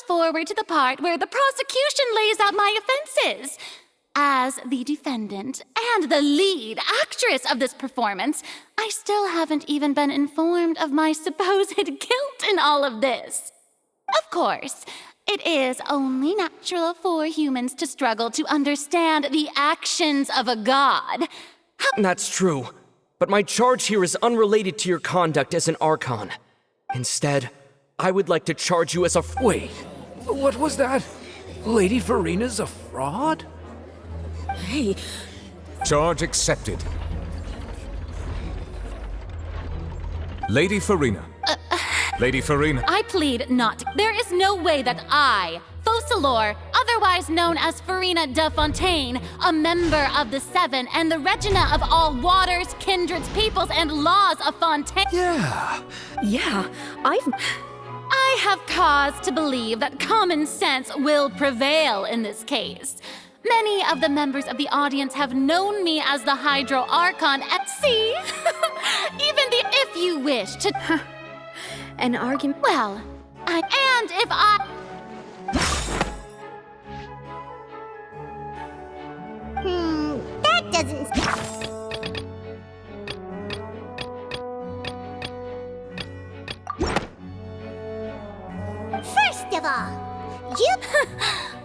fast forward to the part where the prosecution lays out my offenses. As the defendant and the lead actress of this performance, I still haven't even been informed of my supposed guilt in all of this. Of course, it is only natural for humans to struggle to understand the actions of a god. That's true, but my charge here is unrelated to your conduct as an Archon. Instead, I would like to charge you as a Wait, what was that? Lady Farina's a fraud? Hey, Charge accepted. Lady Farina. Lady Farina. I plead not. There is no way that I, Focalors, otherwise known as Farina de Fontaine, a member of the Seven and the Regina of all waters, kindreds, peoples, and laws of Fontaine. yeah, I have cause to believe that common sense will prevail in this case. Many of the members of the audience have known me as the Hydro Archon at sea. Even the if you wish to. an argument. Well, and if I. That doesn't. First of all, you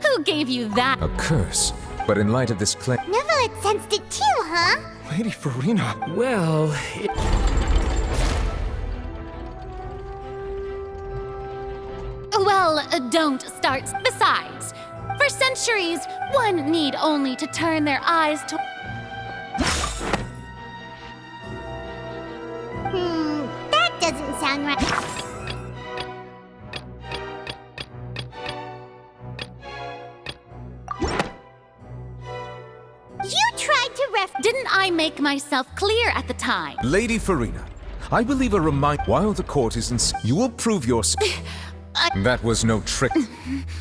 Who gave you that? A curse. But in light of this claim... Neverlet sensed it too, huh? Lady Farina. Well, Well, don't start. Besides, for centuries, one need only to turn their eyes to. That doesn't sound right. You tried to Didn't I make myself clear at the time? Lady Farina, I believe a remind... While the court is in... You will prove your... That was no trick.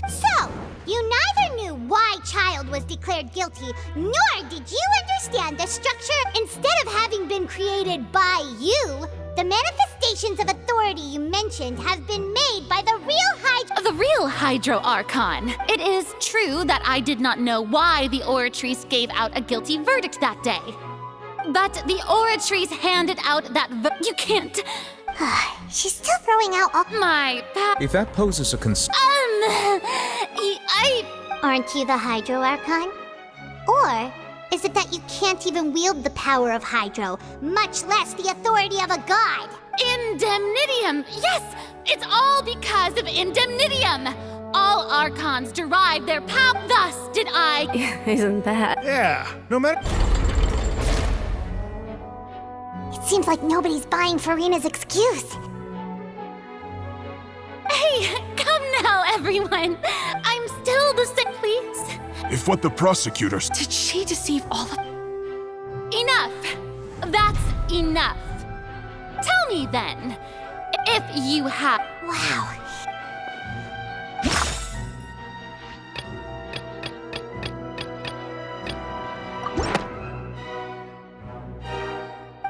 So, you neither knew why Child was declared guilty, nor did you understand the structure. Instead of having been created by you, the manifestations of authority you mentioned have been made by the real Hydro. The real Hydro Archon. It is true that I did not know why the Oratrice gave out a guilty verdict that day. But the Oratrice handed out that you can't. She's still throwing out all. My If that poses a concern... Aren't you the Hydro Archon? Or is it that you can't even wield the power of Hydro, much less the authority of a god? Indemnitium! Yes! It's all because of Indemnitium! All Archons derive their power. Thus did I. Isn't that? Yeah, no matter... It seems like nobody's buying Farina's excuse. Hey, come now, everyone! I'm still the same, please. If what the prosecutors... Did she deceive all of... Enough! That's enough. Tell me then, if you have. Wow.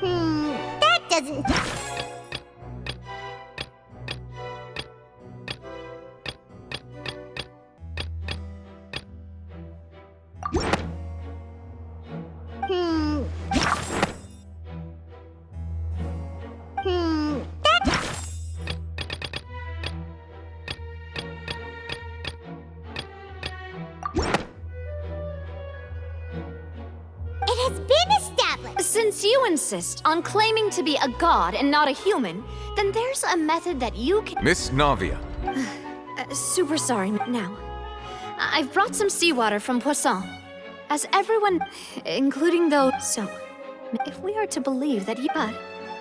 That doesn't. It has been established. Since you insist on claiming to be a god and not a human, then there's a method that you can... Miss Navia. Super sorry now. I've brought some seawater from Poisson. As everyone, including those... So, if we are to believe that you... But,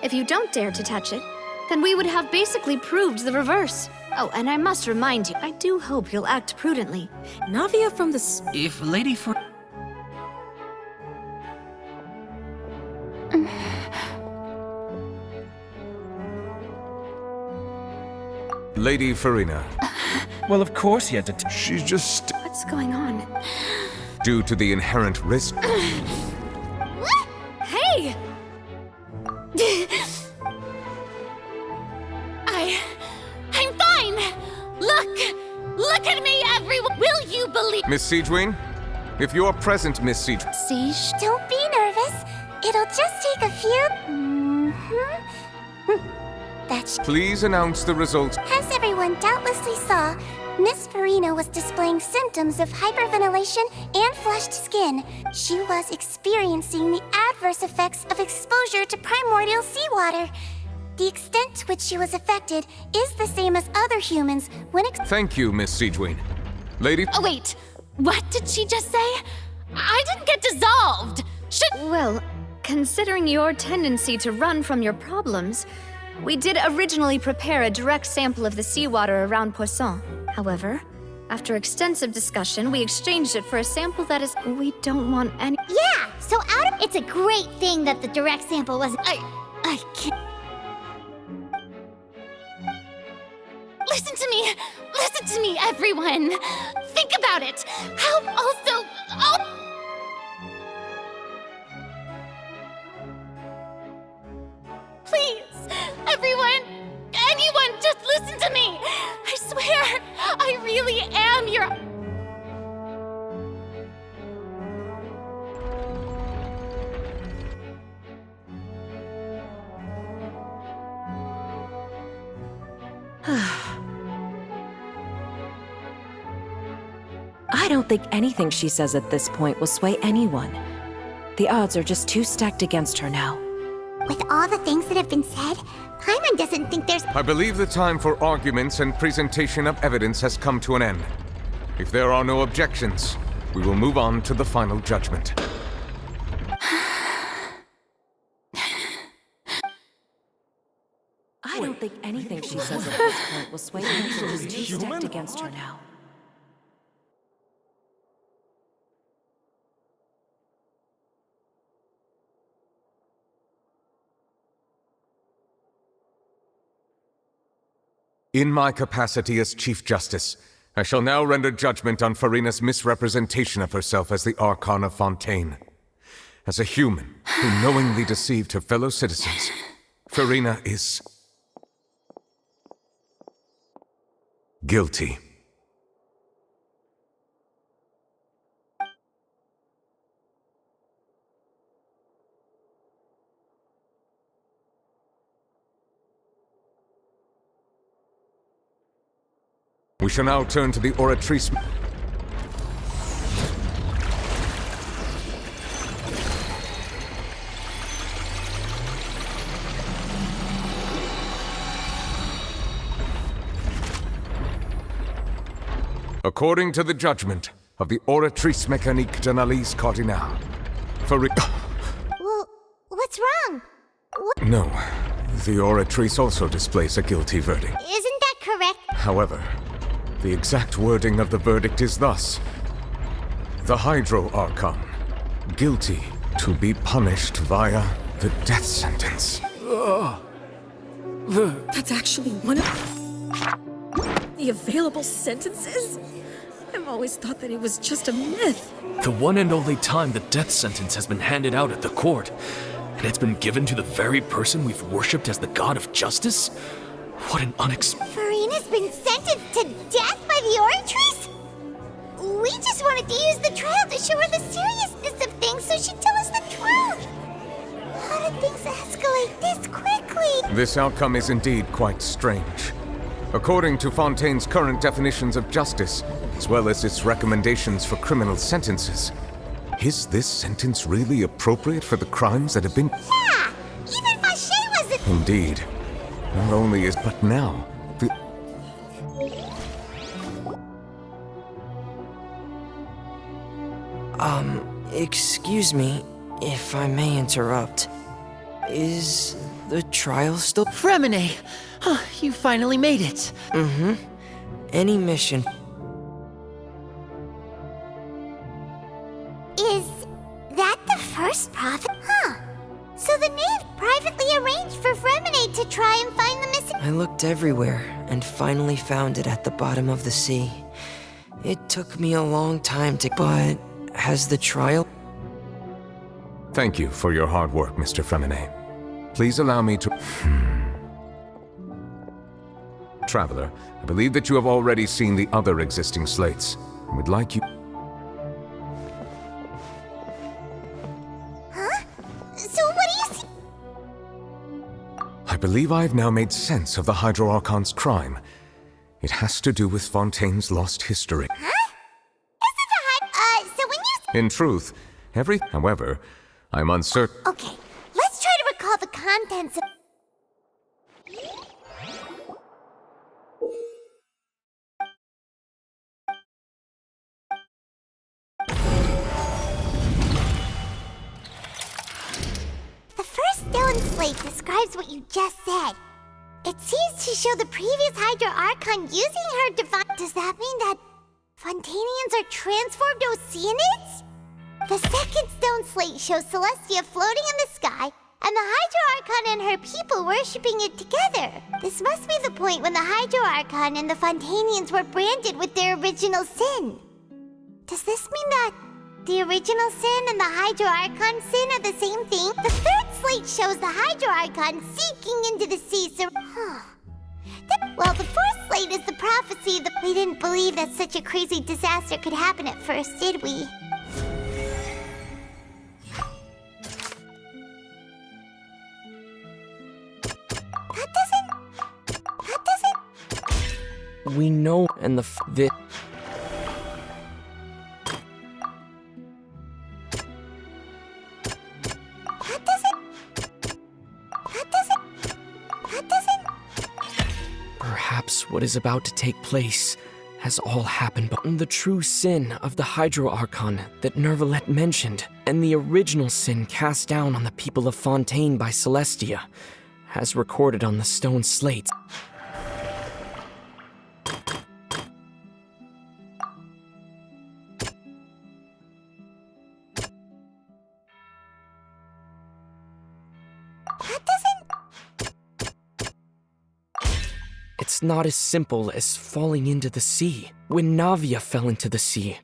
if you don't dare to touch it, then we would have basically proved the reverse. Oh, and I must remind you, I do hope you'll act prudently. Navia from the... if Lady Lady Farina. Well, of course he had to... She's just... What's going on? Due to the inherent risk... Hey! I'm fine! Look Look at me, everyone! Will you believe— Miss Siegewing? If you're present, Miss Siegewing. Siege? Don't be nervous. It'll just take a few. That's. Please announce the results. As everyone doubtlessly saw, Miss Farina was displaying symptoms of hyperventilation and flushed skin. She was experiencing the adverse effects of exposure to primordial seawater. The extent to which she was affected is the same as other humans when Thank you, Miss Siegewing. Lady. Oh, wait. What did she just say? I didn't get dissolved. Well, considering your tendency to run from your problems, we did originally prepare a direct sample of the seawater around Poisson. However, after extensive discussion, we exchanged it for a sample that is— we don't want any— Yeah, so it's a great thing that the direct sample was— I can't. Listen to me, everyone. Think about it. How also— Please, everyone, anyone, just listen to me. I swear, I really am your— I don't think anything she says at this point will sway anyone. The odds are just too stacked against her now. With all the things that have been said, Paimon doesn't think there's— I believe the time for arguments and presentation of evidence has come to an end. If there are no objections, we will move on to the final judgment. I don't think anything she says at this point will sway anyone. She's too stacked against her now. In my capacity as Chief Justice, I shall now render judgment on Farina's misrepresentation of herself as the Archon of Fontaine. As a human who knowingly deceived her fellow citizens, Farina is guilty. We shall now turn to the Oratrice. According to the judgment of the Oratrice Mécanique d'Analyse Cardinale, Well, what's wrong? No, the Oratrice also displays a guilty verdict. Isn't that correct? However, the exact wording of the verdict is thus: the Hydro Archon, guilty to be punished via the death sentence. That's actually one of the available sentences? I've always thought that it was just a myth. The one and only time the death sentence has been handed out at the court, and it's been given to the very person we've worshipped as the god of justice? What an Farina's been sentenced to death by the Oratrice? We just wanted to use the trial to show her the seriousness of things so she'd tell us the truth. How did things escalate this quickly? This outcome is indeed quite strange. According to Fontaine's current definitions of justice, as well as its recommendations for criminal sentences, is this sentence really appropriate for the crimes that have been— Yeah! Even Fache wasn't— Indeed. Not only is, but now, the— Excuse me, if I may interrupt. Is the trial still— Freminet! You finally made it. Mm-hmm. Any mission. Is that the first prophet? Huh. So the knave privately arranged for Freminet to try and find the missing— I looked everywhere and finally found it at the bottom of the sea. It took me a long time to— But has the trial— Thank you for your hard work, Mr. Freminet. Please allow me to— Traveler, I believe that you have already seen the other existing slates. I would like you... Huh? So what do you see? I believe I have now made sense of the Hydro Archon's crime. It has to do with Fontaine's lost history. Huh? So when you... In truth, However, I'm uncertain... Okay, let's try to recall the contents of... The first stone slate describes what you just said. It seems to show the previous Hydro Archon using her divine... Does that mean that Fontainians are transformed Oceanids? The second stone slate shows Celestia floating in the sky, and the Hydro Archon and her people worshipping it together. This must be the point when the Hydro Archon and the Fontainians were branded with their original sin. Does this mean that the original sin and the Hydro Archon sin are the same thing? The third slate shows the Hydro Archon sinking into the sea, so... Well, the fourth slate is the prophecy that we didn't believe that such a crazy disaster could happen at first, did we? That doesn't... We know, and the Perhaps what is about to take place has all happened, but the true sin of the Hydro Archon that Neuvillette mentioned, and the original sin cast down on the people of Fontaine by Celestia, as recorded on the stone slates. It's not as simple as falling into the sea. When Navia fell into the sea,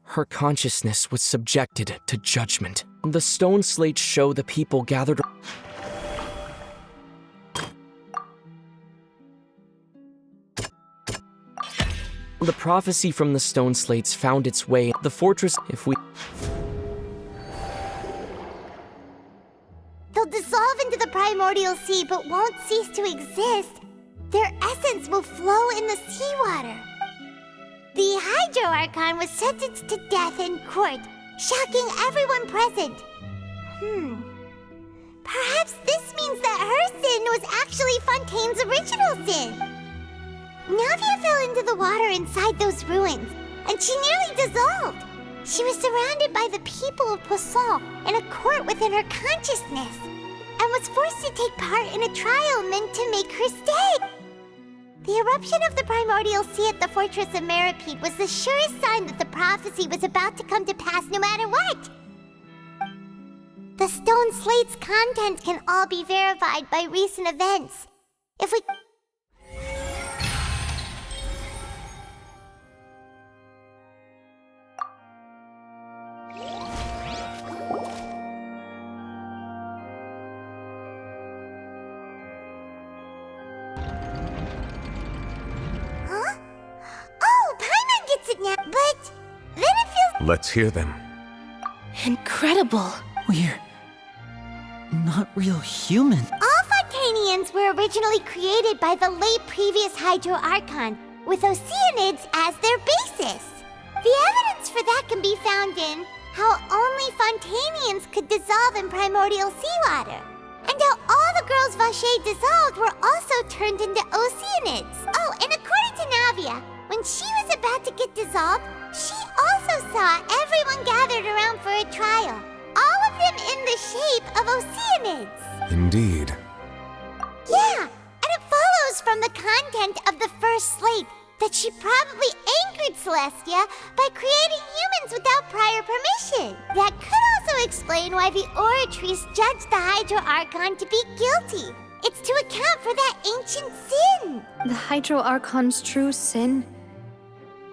her consciousness was subjected to judgment. The stone slates show the people gathered. The prophecy from the stone slates found its way. The fortress, if we... They'll dissolve into the primordial sea, but won't cease to exist. Their essence will flow in the seawater. The Hydro Archon was sentenced to death in court, shocking everyone present. Perhaps this means that her sin was actually Fontaine's original sin. Navia fell into the water inside those ruins, and she nearly dissolved. She was surrounded by the people of Poisson in a court within her consciousness, and was forced to take part in a trial meant to make her stay. The eruption of the primordial sea at the fortress of Meripede was the surest sign that the prophecy was about to come to pass no matter what. The stone slate's content can all be verified by recent events. If we... But then it feels... Let's hear them. Incredible. We're not real human. All Fontainians were originally created by the late previous Hydro Archon, with Oceanids as their basis. The evidence for that can be found in how only Fontainians could dissolve in primordial seawater, and how all the girls Vacher dissolved were also turned into Oceanids. Oh, and according to Navia, when she was about to get dissolved, she also saw everyone gathered around for a trial. All of them in the shape of Oceanids. Indeed. Yeah, and it follows from the content of the first slate that she probably angered Celestia by creating humans without prior permission. That could also explain why the Oratrice judged the Hydro Archon to be guilty. It's to account for that ancient sin. The Hydro Archon's true sin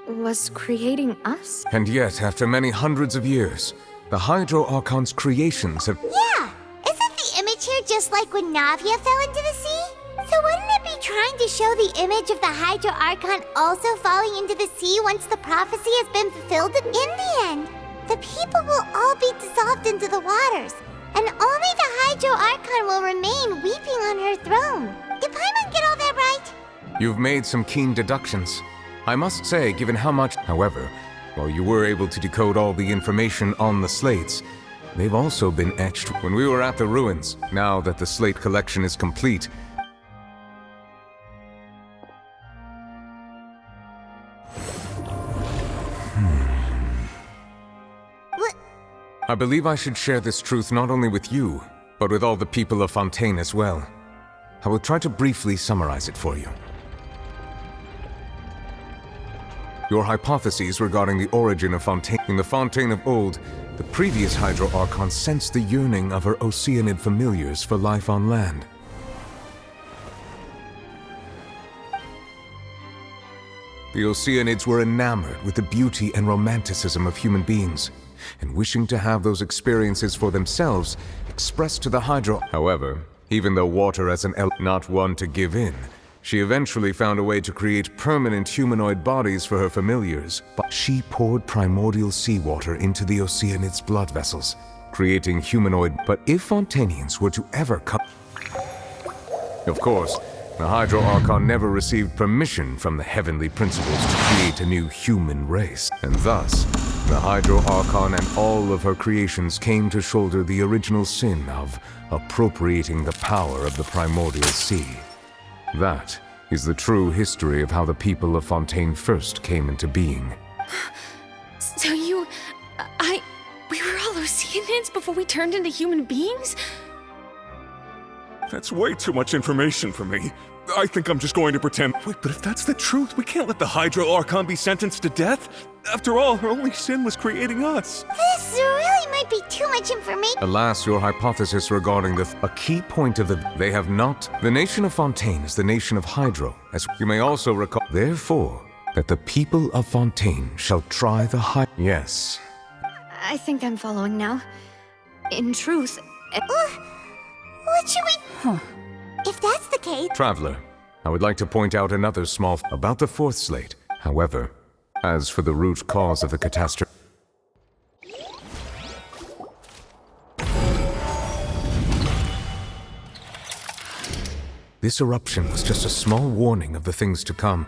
was creating us? And yet, after many hundreds of years, the Hydro Archon's creations have... Yeah! Isn't the image here just like when Navia fell into the sea? So wouldn't it be trying to show the image of the Hydro Archon also falling into the sea once the prophecy has been fulfilled? In the end, the people will all be dissolved into the waters, and only the Hydro Archon will remain weeping on her throne. Did Paimon get all that right? You've made some keen deductions. I must say, given how much... However, while you were able to decode all the information on the slates, they've also been etched when we were at the ruins. Now that the slate collection is complete, I believe I should share this truth not only with you, but with all the people of Fontaine as well. I will try to briefly summarize it for you. Your hypotheses regarding the origin of Fontaine. In the Fontaine of old, the previous Hydro Archon sensed the yearning of her Oceanid familiars for life on land. The Oceanids were enamored with the beauty and romanticism of human beings, and wishing to have those experiences for themselves, expressed to the Hydro. However, even though water as an not one to give in, she eventually found a way to create permanent humanoid bodies for her familiars. But she poured primordial seawater into the Oceanids' blood vessels, creating humanoid. But if Fontainians were to ever come... Of course, the Hydro Archon never received permission from the heavenly principles to create a new human race, and thus, the Hydro Archon and all of her creations came to shoulder the original sin of appropriating the power of the primordial sea. That is the true history of how the people of Fontaine first came into being. So we were all Oceanids before we turned into human beings? That's way too much information for me. I think I'm just going to pretend. Wait, but if that's the truth, we can't let the Hydro Archon be sentenced to death. After all, her only sin was creating us. This really might be too much information. Alas, your hypothesis regarding a key point of they have not. The nation of Fontaine is the nation of Hydro, as you may also recall. Therefore, that the people of Fontaine shall try the Yes. I think I'm following now. In truth... What should we... If that's the case... Traveler, I would like to point out another small... about the fourth slate. However, as for the root cause of the catastrophe... This eruption was just a small warning of the things to come.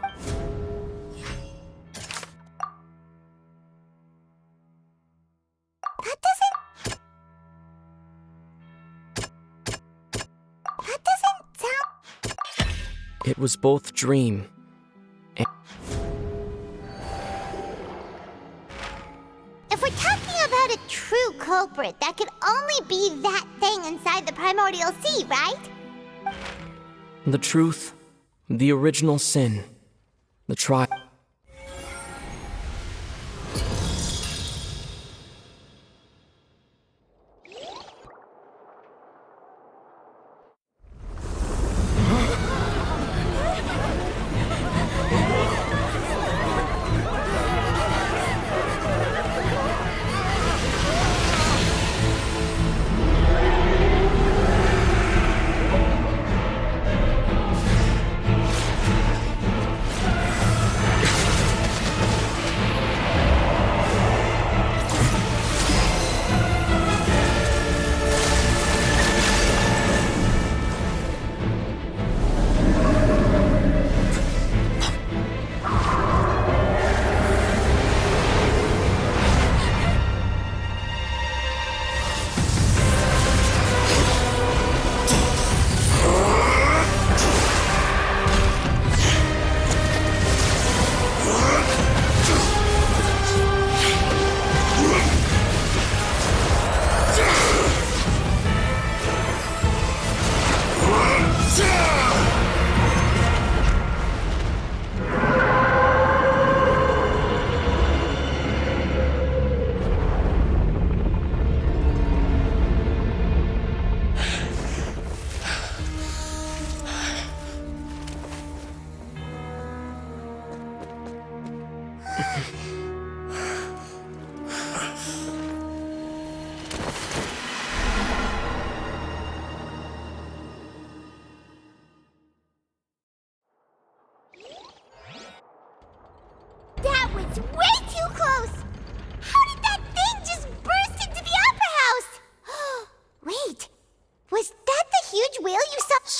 It was both dream and... If we're talking about a true culprit, that could only be that thing inside the primordial sea, right? the truth, the original sin, the trial.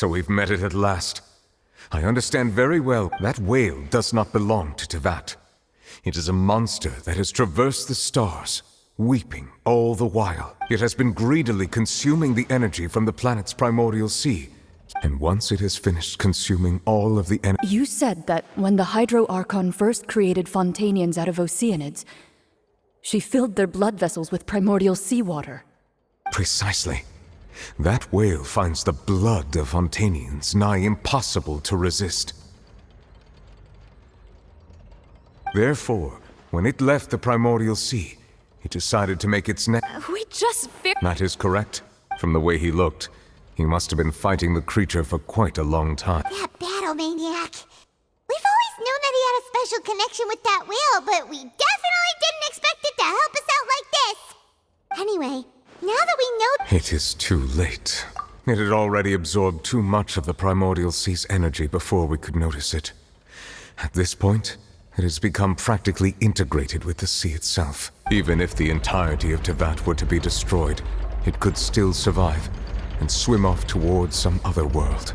So we've met it at last. I understand very well that whale does not belong to Teyvat. It is a monster that has traversed the stars, weeping all the while. It has been greedily consuming the energy from the planet's primordial sea. And once it has finished consuming all of the energy... You said that when the Hydro Archon first created Fontanians out of Oceanids, she filled their blood vessels with primordial seawater. Precisely. That whale finds the blood of Fontanians nigh impossible to resist. Therefore, when it left the primordial sea, it decided to make its next... We just That is correct. From the way he looked, he must have been fighting the creature for quite a long time. That battle maniac. We've always known that he had a special connection with that whale, but we definitely didn't expect it to help us out like this. Anyway, now that we know... It is too late. It had already absorbed too much of the primordial sea's energy before we could notice it. At this point, it has become practically integrated with the sea itself. Even if the entirety of Teyvat were to be destroyed, it could still survive and swim off towards some other world.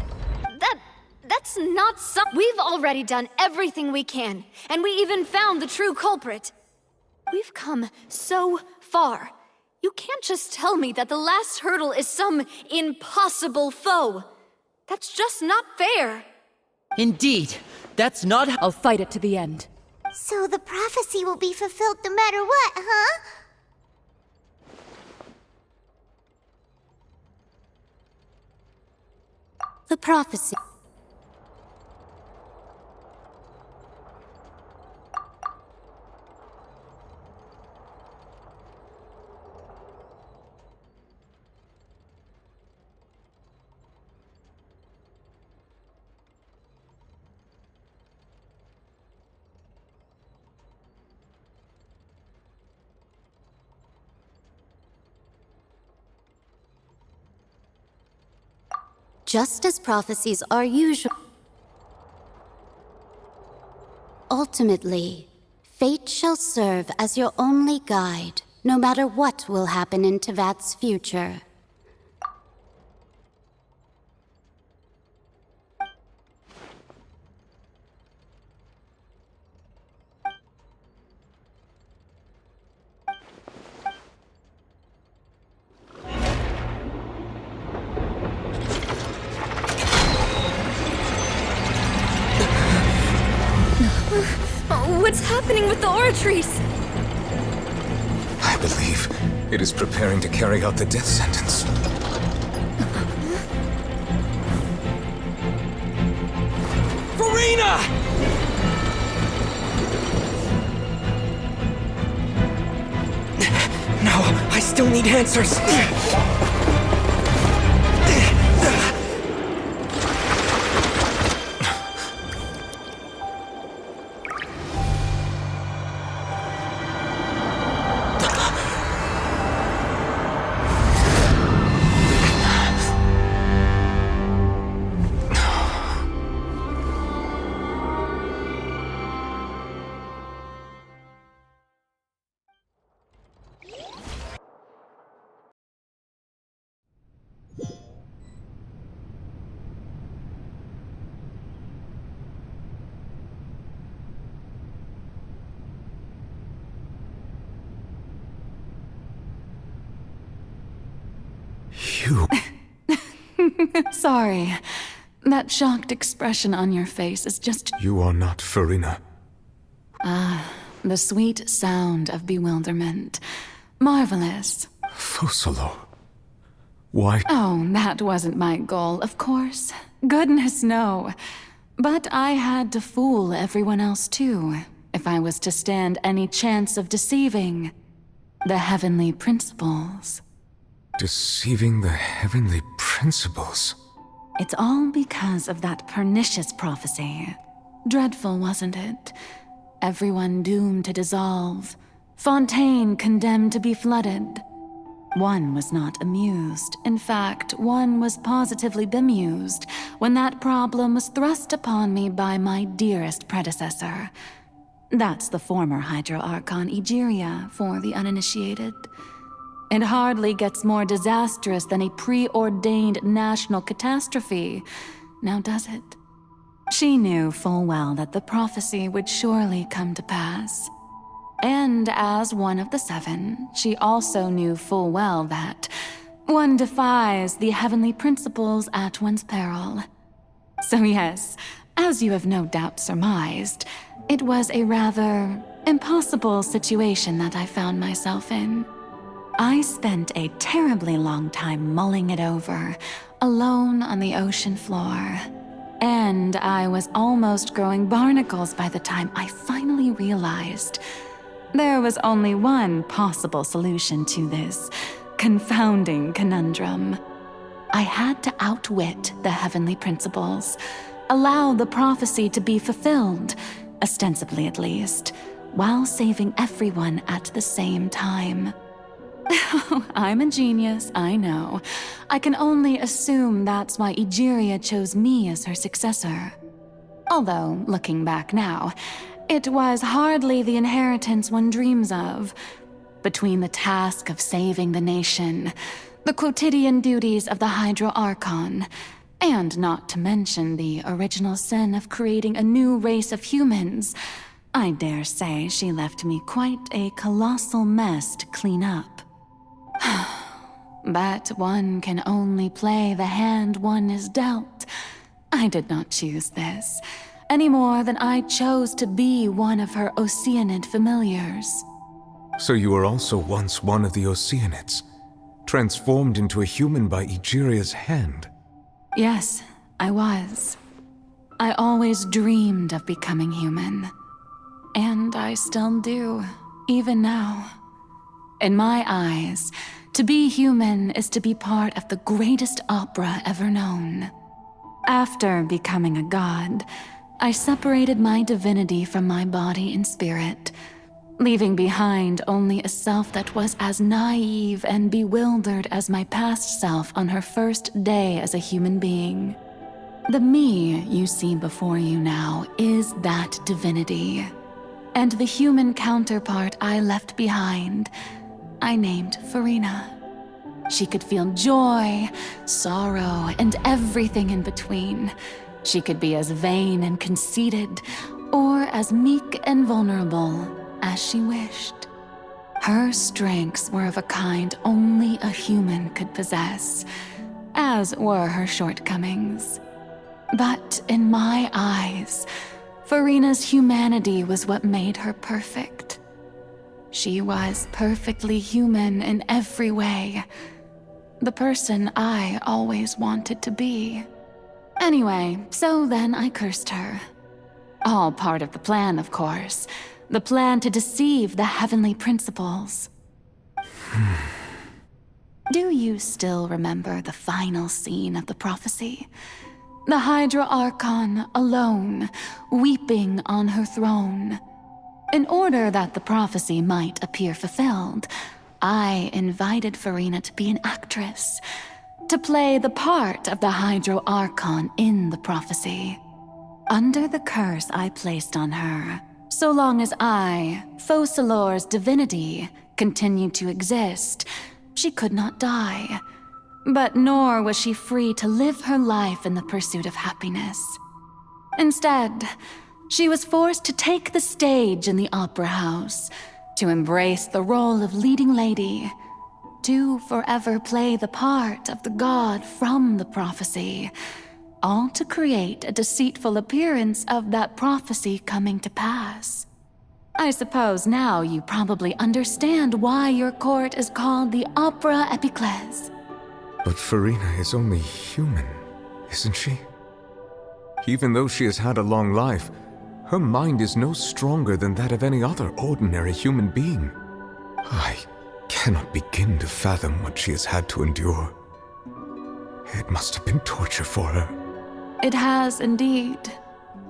That's not some... We've already done everything we can, and we even found the true culprit. We've come so far. You can't just tell me that the last hurdle is some impossible foe. That's just not fair. Indeed, that's not how... I'll fight it to the end. So the prophecy will be fulfilled no matter what, huh? The prophecy. Just as prophecies are usual. Ultimately, fate shall serve as your only guide, no matter what will happen in Teyvat's future. What's happening with the oratories? I believe it is preparing to carry out the death sentence. Furina! No, I still need answers. You... Sorry. That shocked expression on your face is just... You are not Furina. The sweet sound of bewilderment. Marvelous. Focalo. Why... Oh, that wasn't my goal, of course. Goodness, no. But I had to fool everyone else too, if I was to stand any chance of deceiving the heavenly principles. Deceiving the heavenly principles? It's all because of that pernicious prophecy. Dreadful, wasn't it? Everyone doomed to dissolve. Fontaine condemned to be flooded. One was not amused. In fact, one was positively bemused when that problem was thrust upon me by my dearest predecessor. That's the former Hydro Archon Egeria, for the uninitiated. It hardly gets more disastrous than a preordained national catastrophe, now does it? She knew full well that the prophecy would surely come to pass. And as one of the seven, she also knew full well that one defies the heavenly principles at one's peril. So yes, as you have no doubt surmised, it was a rather impossible situation that I found myself in. I spent a terribly long time mulling it over, alone on the ocean floor. And I was almost growing barnacles by the time I finally realized there was only one possible solution to this confounding conundrum. I had to outwit the heavenly principles, allow the prophecy to be fulfilled, ostensibly at least, while saving everyone at the same time. I'm a genius, I know. I can only assume that's why Egeria chose me as her successor. Although, looking back now, it was hardly the inheritance one dreams of. Between the task of saving the nation, the quotidian duties of the Hydro Archon, and not to mention the original sin of creating a new race of humans, I dare say she left me quite a colossal mess to clean up. But one can only play the hand one is dealt. I did not choose this, any more than I chose to be one of her Oceanid familiars. So you were also once one of the Oceanids, transformed into a human by Egeria's hand? Yes, I was. I always dreamed of becoming human. And I still do, even now. In my eyes, to be human is to be part of the greatest opera ever known. After becoming a god, I separated my divinity from my body and spirit, leaving behind only a self that was as naive and bewildered as my past self on her first day as a human being. The me you see before you now is that divinity, and the human counterpart I left behind, I named Furina. She could feel joy, sorrow, and everything in between. She could be as vain and conceited, or as meek and vulnerable as she wished. Her strengths were of a kind only a human could possess, as were her shortcomings. But in my eyes, Furina's humanity was what made her perfect. She was perfectly human in every way. The person I always wanted to be. Anyway, so then I cursed her. All part of the plan, of course. The plan to deceive the heavenly principles. Do you still remember the final scene of the prophecy? The Hydra Archon alone, weeping on her throne. In order that the prophecy might appear fulfilled, I invited Furina to be an actress, to play the part of the Hydro Archon in the prophecy. Under the curse I placed on her, so long as I, Focalor's divinity, continued to exist, she could not die. But nor was she free to live her life in the pursuit of happiness. Instead, she was forced to take the stage in the opera house, to embrace the role of leading lady, to forever play the part of the god from the prophecy, all to create a deceitful appearance of that prophecy coming to pass. I suppose now you probably understand why your court is called the Opera Epiclese. But Furina is only human, isn't she? Even though she has had a long life, her mind is no stronger than that of any other ordinary human being. I cannot begin to fathom what she has had to endure. It must have been torture for her. It has indeed.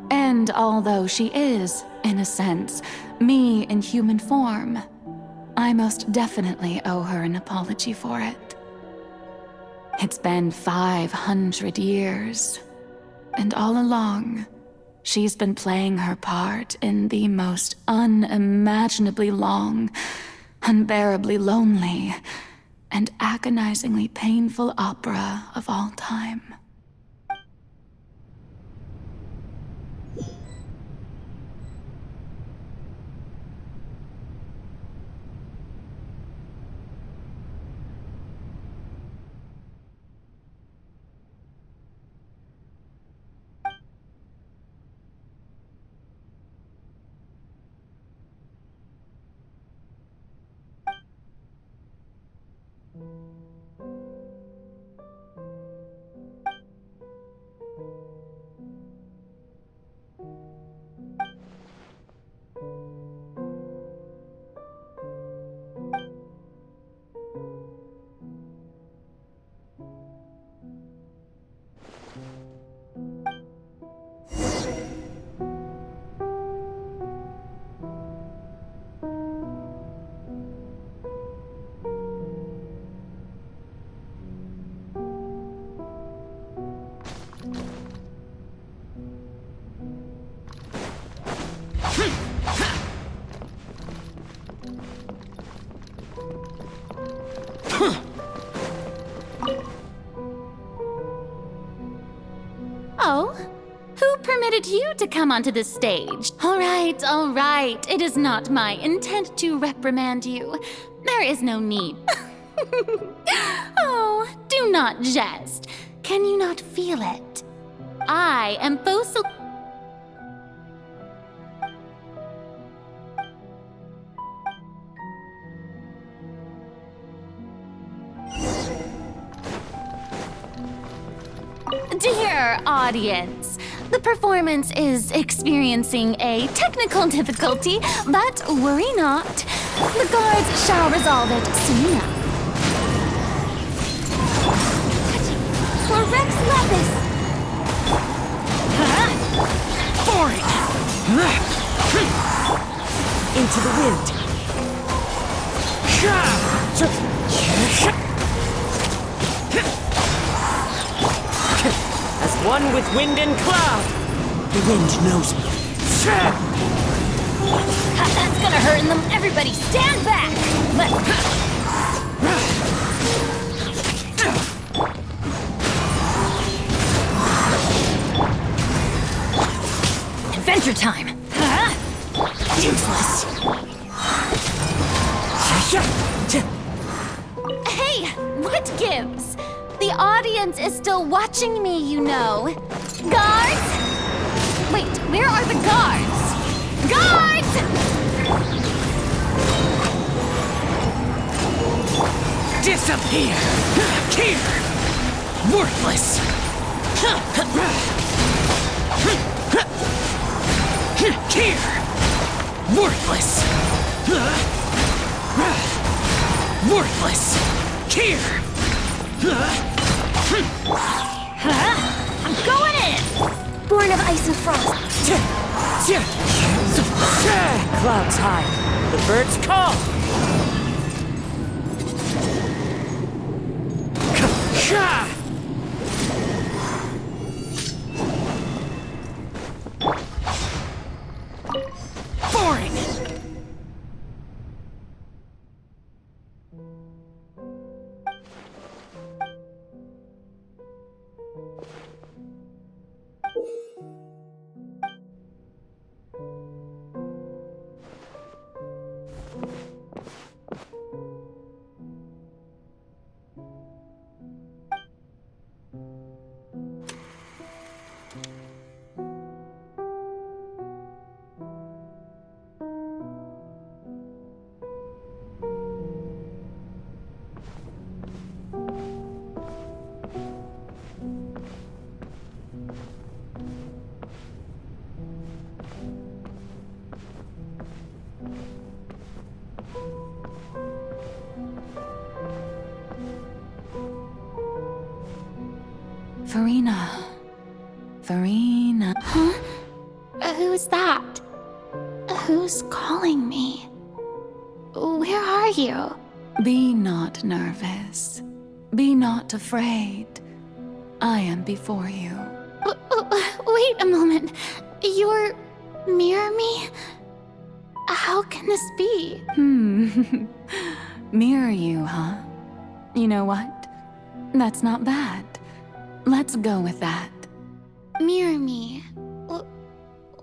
And although she is, in a sense, me in human form, I most definitely owe her an apology for it. It's been 500 years, and all along, she's been playing her part in the most unimaginably long, unbearably lonely, and agonizingly painful opera of all time. Oh? Who permitted you to come onto this stage? All right. It is not my intent to reprimand you. There is no need. Oh, do not jest. Can you not feel it? I am Fossil. Dear audience, the performance is experiencing a technical difficulty, but worry not. The guards shall resolve it soon enough. For Rex Lapis! Boring! Into the wind. As one with wind and cloud, the wind knows me. That's gonna hurt them. Everybody stand back! Adventure time! Useless! Hey, what gives? The audience is still watching me, you know. Guards? Wait, where are the guards? Guards! Disappear! Here! Worthless! Here! Worthless! Worthless! Here! I'm going in! Born of ice and frost. Clouds high. The birds call. Boring. Furina. Huh? Who's that? Who's calling me? Where are you? Be not nervous. Be not afraid. I am before you. Wait a moment. You're near me? How can this be? Mirror you, huh? You know what? That's not bad. Let's go with that. Mirror me.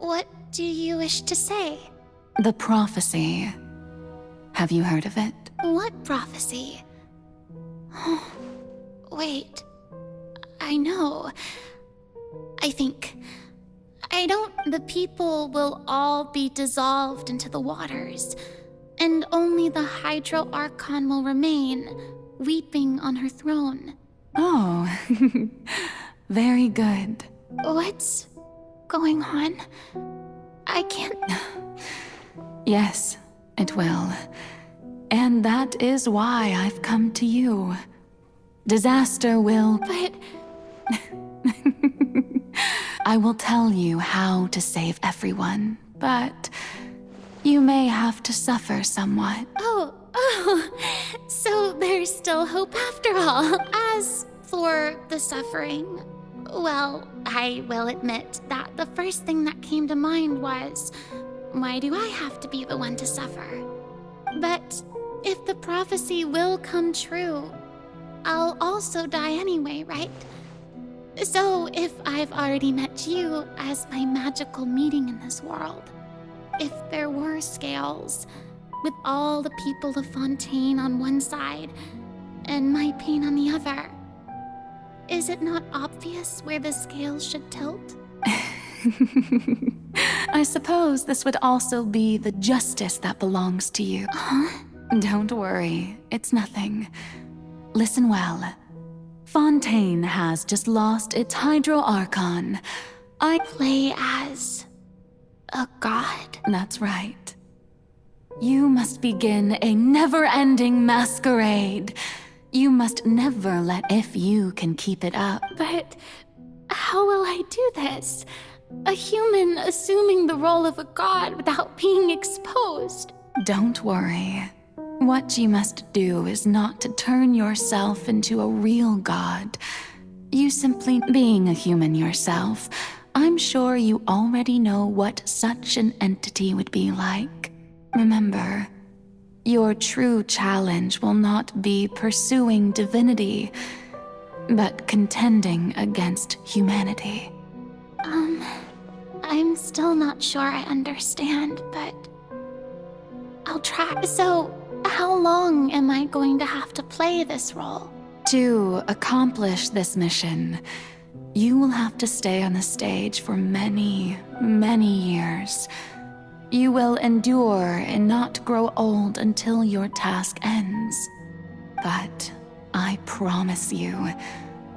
What do you wish to say? The prophecy. Have you heard of it? What prophecy? Wait. I know. The people will all be dissolved into the waters, and only the Hydro Archon will remain, weeping on her throne. Oh, very good. What's going on? I can't... Yes, it will. And that is why I've come to you. Disaster will... But... I will tell you how to save everyone, but you may have to suffer somewhat. Oh, so there's still hope after all. As for the suffering, well, I will admit that the first thing that came to mind was, why do I have to be the one to suffer? But if the prophecy will come true, I'll also die anyway, right? So if I've already met you as my magical meeting in this world, if there were scales, with all the people of Fontaine on one side and my pain on the other, is it not obvious where the scales should tilt? I suppose this would also be the justice that belongs to you. Huh? Don't worry, it's nothing. Listen well. Fontaine has just lost its Hydro Archon. I play as a god? That's right. You must begin a never-ending masquerade. You must never let if you can keep it up. But how will I do this? A human assuming the role of a god without being exposed. Don't worry. What you must do is not to turn yourself into a real god. You simply being a human yourself, I'm sure you already know what such an entity would be like. Remember, your true challenge will not be pursuing divinity, but contending against humanity. I'm still not sure I understand, but I'll try. So, how long am I going to have to play this role? To accomplish this mission, you will have to stay on the stage for many, many years. You will endure and not grow old until your task ends. But I promise you,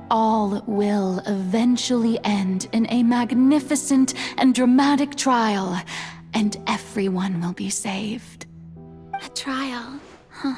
all will eventually end in a magnificent and dramatic trial, and everyone will be saved. A trial, huh?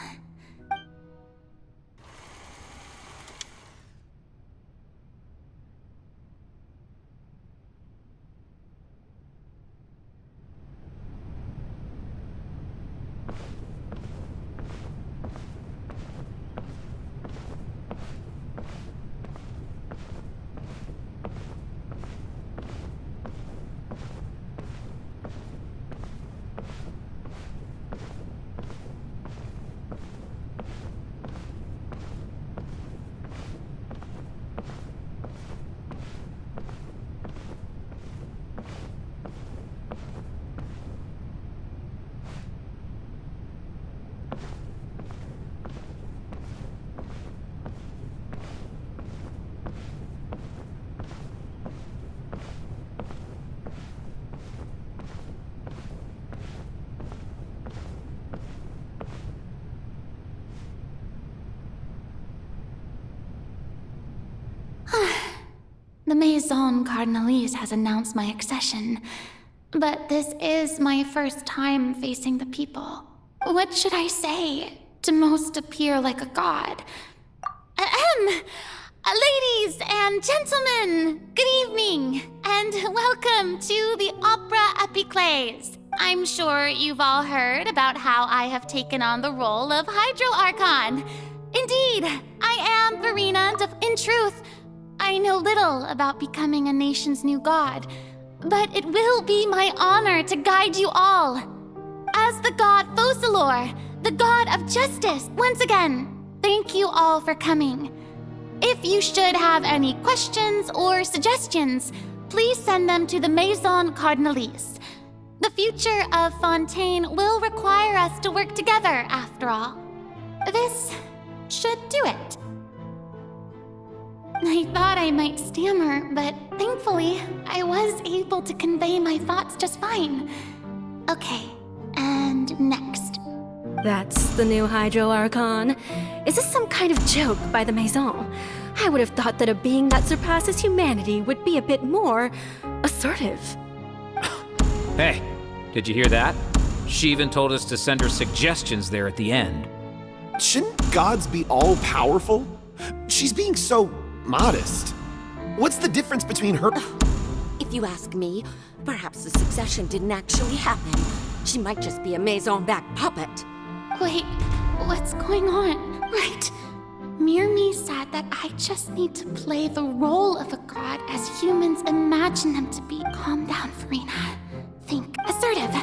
The Maison Cardinalise has announced my accession, but this is my first time facing the people. What should I say to most appear like a god? Ladies and gentlemen, good evening, and welcome to the Opera Epiclese. I'm sure you've all heard about how I have taken on the role of Hydro Archon. Indeed, I am Verena. In truth, I know little about becoming a nation's new god, but it will be my honor to guide you all. As the god Focalors, the god of justice, once again, the thank you all for coming. If you should have any questions or suggestions, please send them to the Maison Cardinalise. The future of Fontaine will require us to work together, after all. This should do it. I thought I might stammer, but thankfully, I was able to convey my thoughts just fine. Okay, and next. That's the new Hydro Archon. Is this some kind of joke by the Maison? I would have thought that a being that surpasses humanity would be a bit more assertive. Hey, did you hear that? She even told us to send her suggestions there at the end. Shouldn't gods be all-powerful? She's being so modest. What's the difference between her— If you ask me, perhaps the succession didn't actually happen. She might just be a Maison-backed puppet. Wait, what's going on? Right. Mirmi said that I just need to play the role of a god as humans imagine them to be. Calm down, Furina. Think assertive.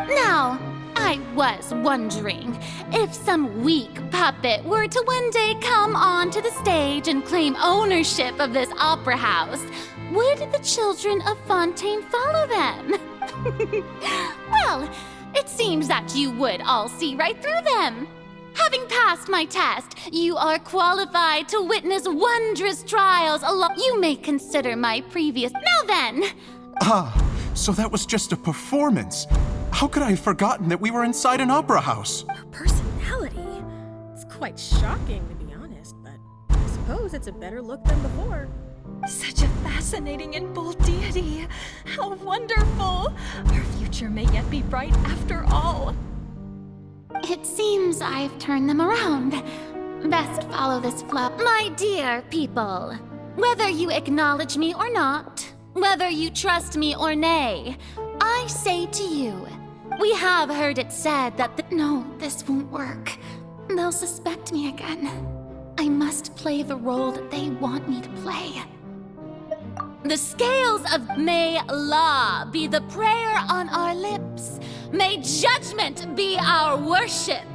Now, I was wondering if some weak puppet were to one day come onto the stage and claim ownership of this opera house, would the children of Fontaine follow them? Well, it seems that you would all see right through them. Having passed my test, you are qualified to witness wondrous trials along. You may consider my previous. Now then! So that was just a performance. How could I have forgotten that we were inside an opera house? Her personality. It's quite shocking, to be honest, but I suppose it's a better look than before. Such a fascinating and bold deity. How wonderful! Our future may yet be bright after all. It seems I've turned them around. Best follow this flow. My dear people, whether you acknowledge me or not, whether you trust me or nay, I say to you, we have heard it said that no, this won't work. They'll suspect me again. I must play the role that they want me to play. The scales of may law be the prayer on our lips. May judgment be our worship.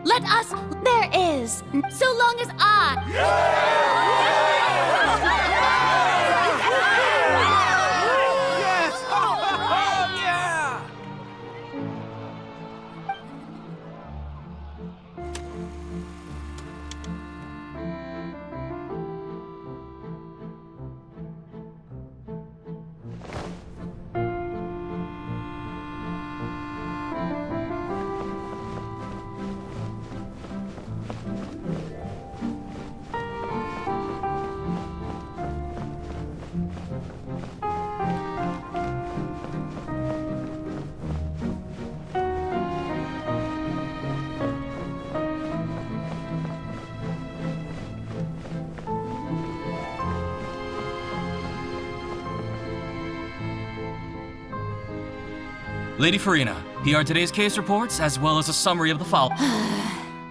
Let us, there is, so long as Lady Furina, here are today's case reports, as well as a summary of the following.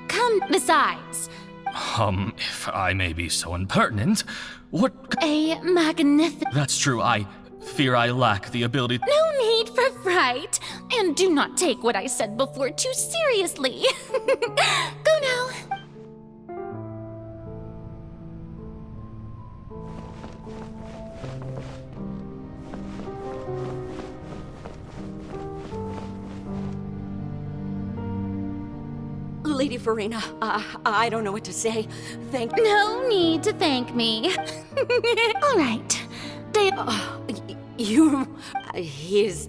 Come, besides. If I may be so impertinent, what— A magnificent— That's true, I fear I lack the ability— No need for fright, and do not take what I said before too seriously. Go now. Lady Furina, I don't know what to say. Thank— No need to thank me. All right. He's—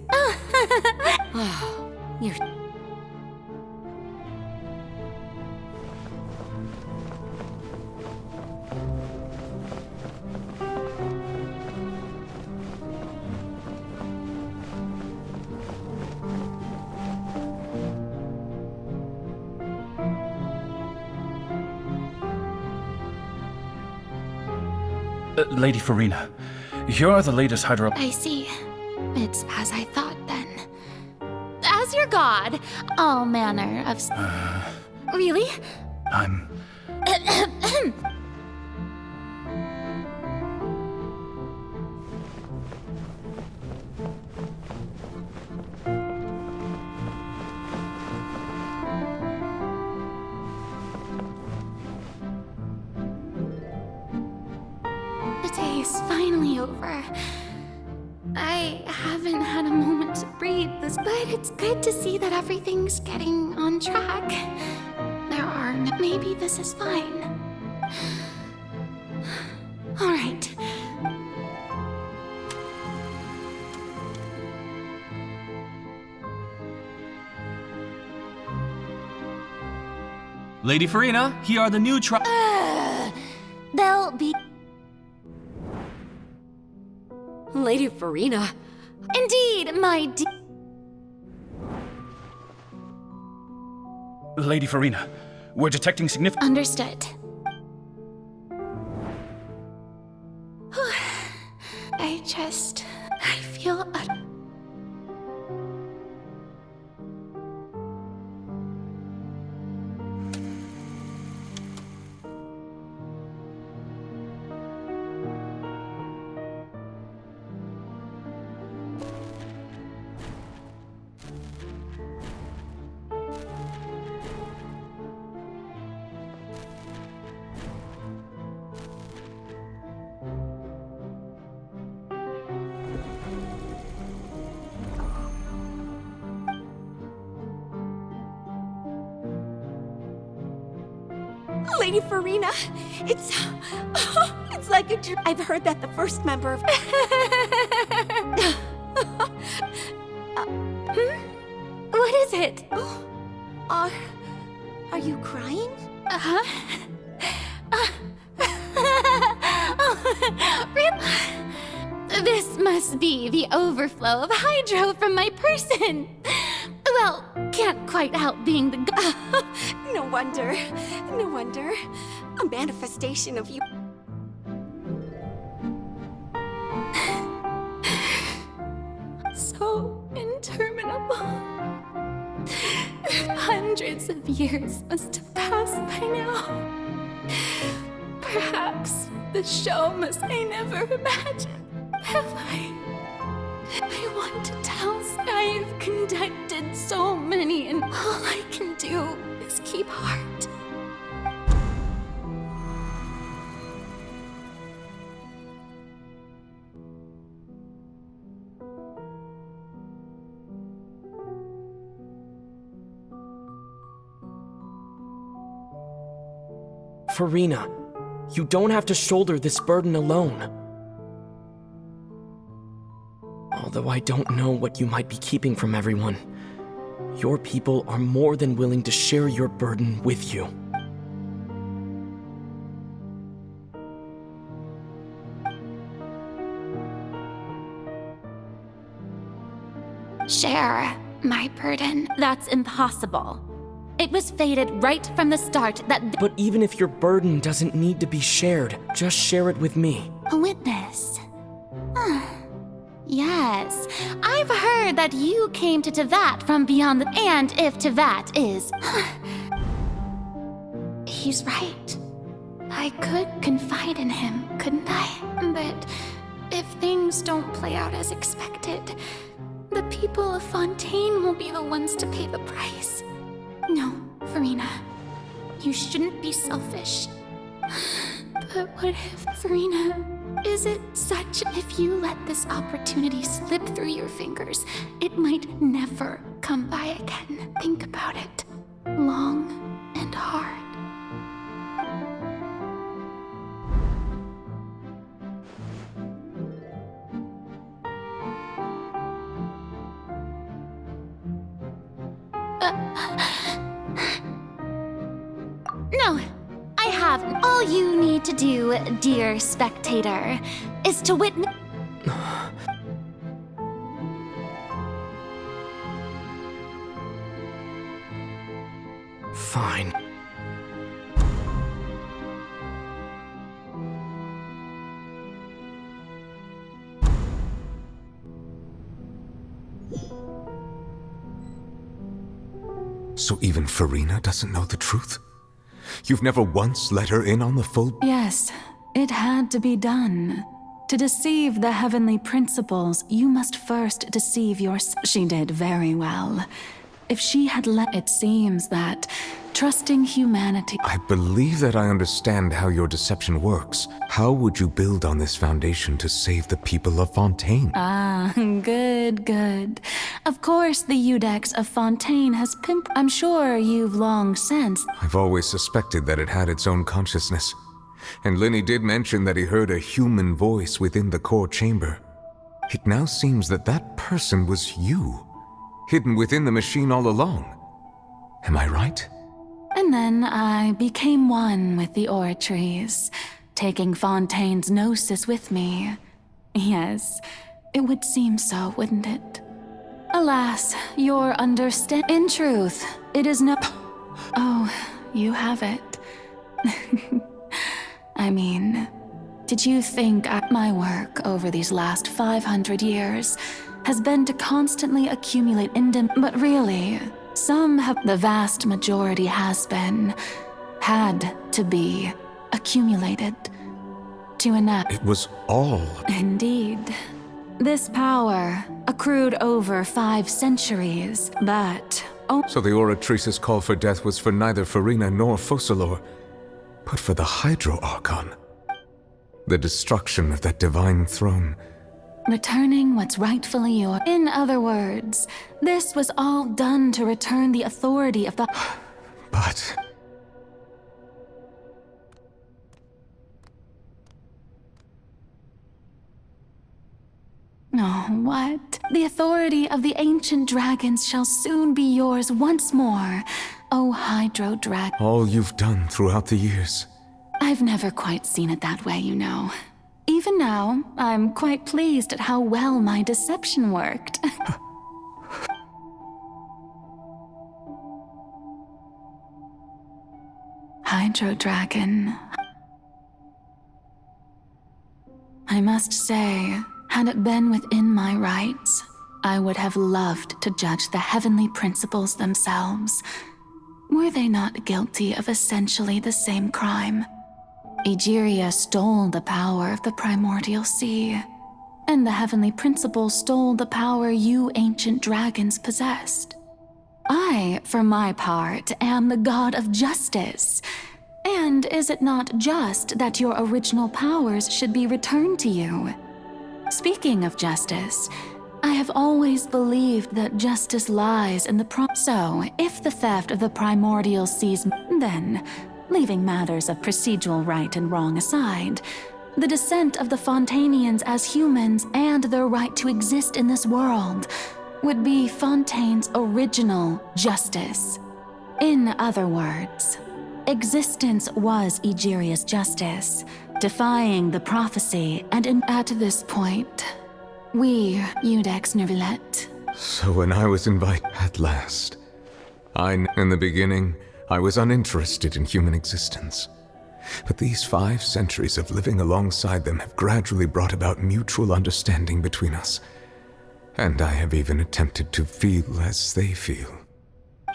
You're— Lady Furina, here are the latest hydro— I see. It's as I thought then. As your god, all manner of— Really? I'm— is finally over. I haven't had a moment to breathe this, but it's good to see that everything's getting on track. Maybe this is fine. All right. Lady Farina, here are the new They'll be... Lady Farina. Indeed, my Lady Farina, we're detecting significant... Understood. I feel... Lady Farina, it's like a dream. I've heard that the first member of... What is it? Are you crying? This must be the overflow of hydro from my person. Well, can't quite help being the... No wonder. No wonder. A manifestation of you. So interminable. Hundreds of years must have passed by now. Perhaps the show must I never imagined. Have I want to tell Sky I've conducted so many, and all I can do is keep heart. Farina, you don't have to shoulder this burden alone. Although I don't know what you might be keeping from everyone, your people are more than willing to share your burden with you. Share my burden. That's impossible. It was fated right from the start that... But even if your burden doesn't need to be shared, just share it with me. A witness. Yes, I've heard that you came to Teyvat from beyond the... And if Teyvat is... He's right. I could confide in him, couldn't I? But if things don't play out as expected, the people of Fontaine will be the ones to pay the price. No, Farina, you shouldn't be selfish. But what if, Farina, is it such if you let this opportunity slip through your fingers, it might never come by again? Think about it long and hard. No, I haven't. All you need to do, dear spectator, is to witness... Fine. So even Farina doesn't know the truth? You've never once let her in on the full... Yes, it had to be done. To deceive the heavenly principles, you must first deceive yourself. She did very well. if she had let it seems that trusting humanity. I believe that I understand how your deception works. How would you build on this foundation to save the people of Fontaine? Ah, good. Of course, the Iudex of Fontaine has I'm sure you've long sensed. I've always suspected that it had its own consciousness. And Lenny did mention that he heard a human voice within the core chamber. It now seems that that person was you, hidden within the machine all along. Am I right? And then I became one with the Oratries, taking Fontaine's gnosis with me. Yes, it would seem so, wouldn't it? Alas, your In truth, it is no... Oh, you have it. I mean, did you think my work over these last 500 years has been to constantly accumulate But really, the vast majority had to be accumulated to enact. It was all... Indeed. This power accrued over 5 centuries, but... So the Oratrice's call for death was for neither Furina nor Focalors, but for the Hydro Archon. The destruction of that divine throne. Returning what's rightfully yours. In other words, this was all done to return the authority of the... But... Oh, what? The authority of the ancient dragons shall soon be yours once more, O Hydro Dragon. All you've done throughout the years. I've never quite seen it that way, you know. Even now, I'm quite pleased at how well my deception worked. Hydro Dragon. I must say, had it been within my rights, I would have loved to judge the heavenly principles themselves. Were they not guilty of essentially the same crime? Egeria stole the power of the primordial sea, and the heavenly principles stole the power you ancient dragons possessed. I, for my part, am the god of justice. And is it not just that your original powers should be returned to you? Speaking of justice, I have always believed that justice lies in the So, if the theft of the primordial seas, then, leaving matters of procedural right and wrong aside, the descent of the Fontainians as humans and their right to exist in this world would be Fontaine's original justice. In other words, existence was Egeria's justice, defying the prophecy, and at this point, we, Iudex Neuvillette. So when I was invited at last, in the beginning, I was uninterested in human existence. But these 5 centuries of living alongside them have gradually brought about mutual understanding between us. And I have even attempted to feel as they feel.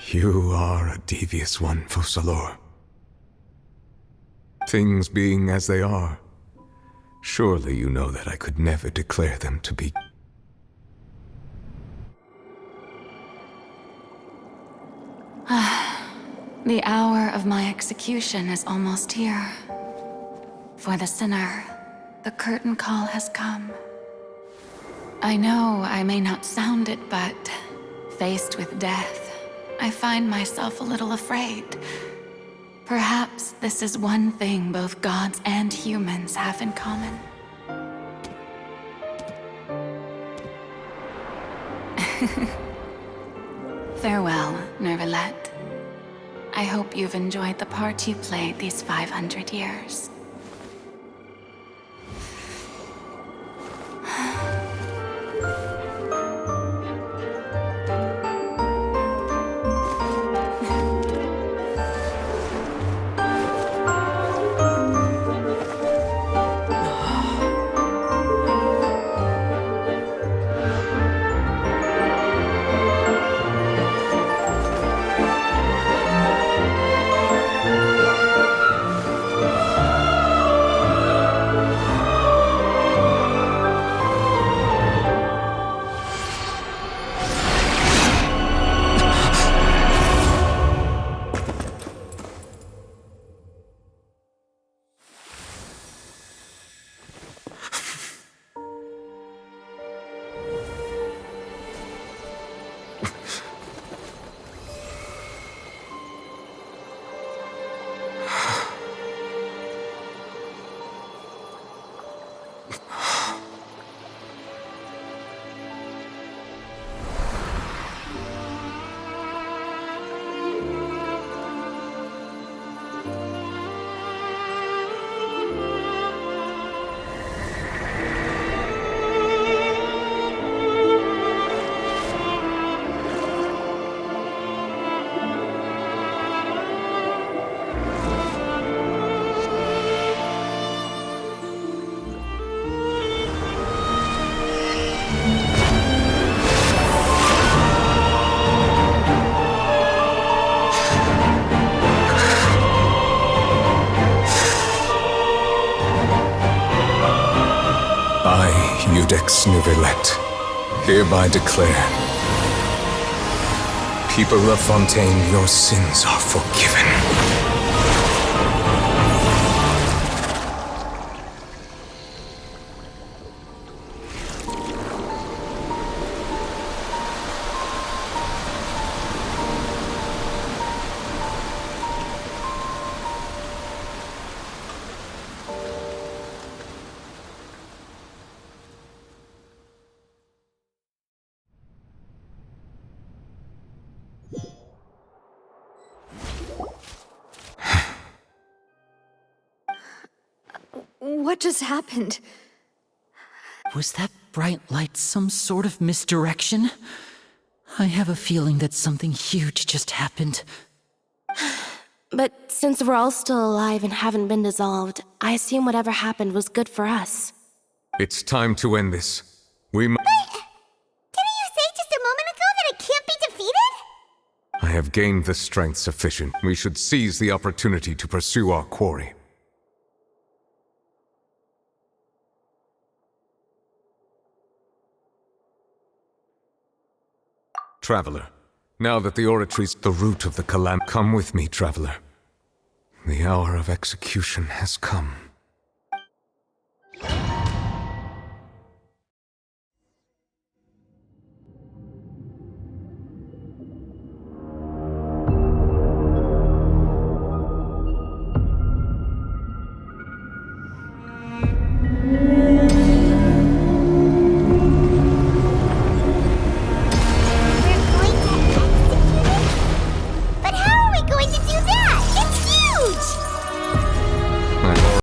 You are a devious one, Focalors. Things being as they are, surely you know that I could never declare them to be. The hour of my execution is almost here. For the sinner, the curtain call has come. I know I may not sound it, but faced with death, I find myself a little afraid. Perhaps this is one thing both gods and humans have in common. Farewell, Neuvillette. I hope you've enjoyed the part you played these 500 years. Codex Neuvillette, hereby declare, people of Fontaine, your sins are forgiven. What just happened? Was that bright light some sort of misdirection? I have a feeling that something huge just happened. But since we're all still alive and haven't been dissolved, I assume whatever happened was good for us. It's time to end this. We must. Didn't you say just a moment ago that it can't be defeated? I have gained the strength sufficient. We should seize the opportunity to pursue our quarry. Traveler, now that the oratory's the root of the calamity, come with me, Traveler. The hour of execution has come.